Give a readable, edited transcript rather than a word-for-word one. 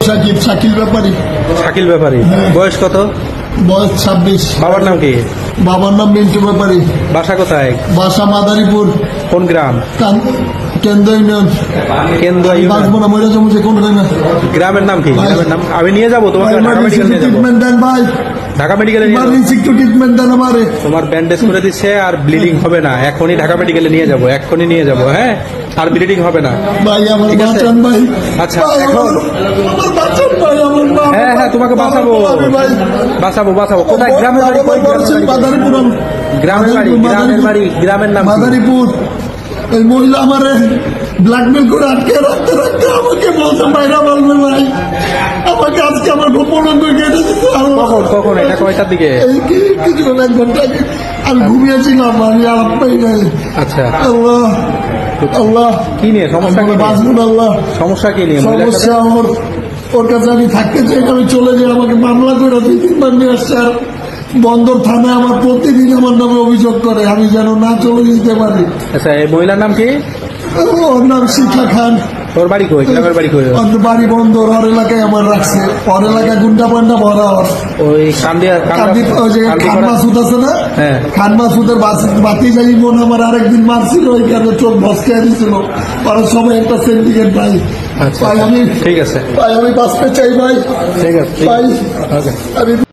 শাকিল ব্যাপারী। শাকিল ব্যাপারী, বয়স কত? বয়স 26। বাবার নাম কি? বাবার নাম মিন্টু ব্যাপারী। বাসা কোথায়? বাসা মাদারীপুর, কোন গ্রাম? কেন্দ্র ইউনিয়ন। কেন্দুয়া ইউনিয়ন। বাঁচবো না, মরে যাবো যে কোন গ্রামে। গ্রামের নাম কি? গ্রামের নাম আমি নিয়ে যাবো তোমাকে, ঢাকা মেডিকেল নিয়ে যাবো। ট্রিটমেন্ট দেন ভাই, ঢাকা মেডিকেলে নিয়ে যাবো। একটু ট্রিটমেন্ট দেন আমারে। তোমার ব্যান্ডেজ করে দিচ্ছে, আর ব্লিডিং হবে না। এখনই ঢাকা মেডিকেলে নিয়ে যাবো, এক্ষুনি নিয়ে যাবো। হ্যাঁ, আর ব্লিডিং হবে না। ভাই আমার ঠিক আছে? বাঁচান ভাই। আচ্ছা, ভাই, এখন আমার বাঁচান ভাই, আমার মা। হ্যাঁ হ্যাঁ, তোমাকে বাঁচাবো, ভাই বাঁচাবো বাঁচাবো। কোথায়? গ্রামের বাড়ি? কই মাদারীপুর। গ্রামের বাড়ি? গ্রামের বাড়ি, গ্রামের নাম কি? মাদারীপুর। এই মহিলা আমারে ব্ল্যাকমেল করে আটকে রাখতে রাখতে আমাকে বলছে বাইরা বলবে ভাই, আমাকে আজকে আমার গোপন কেটে দিতে। কখন কখন? এটা কয়টার দিকে? এই কিছুক্ষণ 1 ঘন্টা আগে আমি ঘুমিয়েছিলাম, আমি আরাম পাই নাই। আচ্ছা, আল্লাহ আল্লাহ, কি নিয়ে সমস্যা? কি নিয়ে? বাঁচবো না আল্লাহ। সমস্যা কি নিয়ে? মহিলার সমস্যা সাথে? আমার, ওর কাছে আমি থাকতে চাই, আমি চলে যাই। আমাকে মামলা করে 2-3 বার নিয়ে আসছে, আর বন্দর থানায় আমার প্রতিদিন আমার নামে অভিযোগ করে, আমি যেন না চলে যেতে পারি। আচ্ছা, এই মহিলার নাম কি? ওর নাম শিখা খান। তোর বাড়ি কই? গ্রামের বাড়ি কই? ওর বাড়ি বন্দর, ওর এলাকায় আমার রাখছে। ওর এলাকায় গুন্ডা পান্ডা ভরা। ওর ওই কান্দিয়া ওই যে খান মাসুদ আছে না, হ্যাঁ। খান মাসুদের বাতি যাই বোন আমার আরেকদিন মারছিল, ওইখানে চোখ ভসকে দিছিল। ওরা সবাই একটা সিন্ডিকেট ভাই। আচ্ছা, ভাই আমি, ঠিক আছে ভাই আমি বাঁচতে চাই ভাই। ঠিক আছে, ভাই ওকে। আমি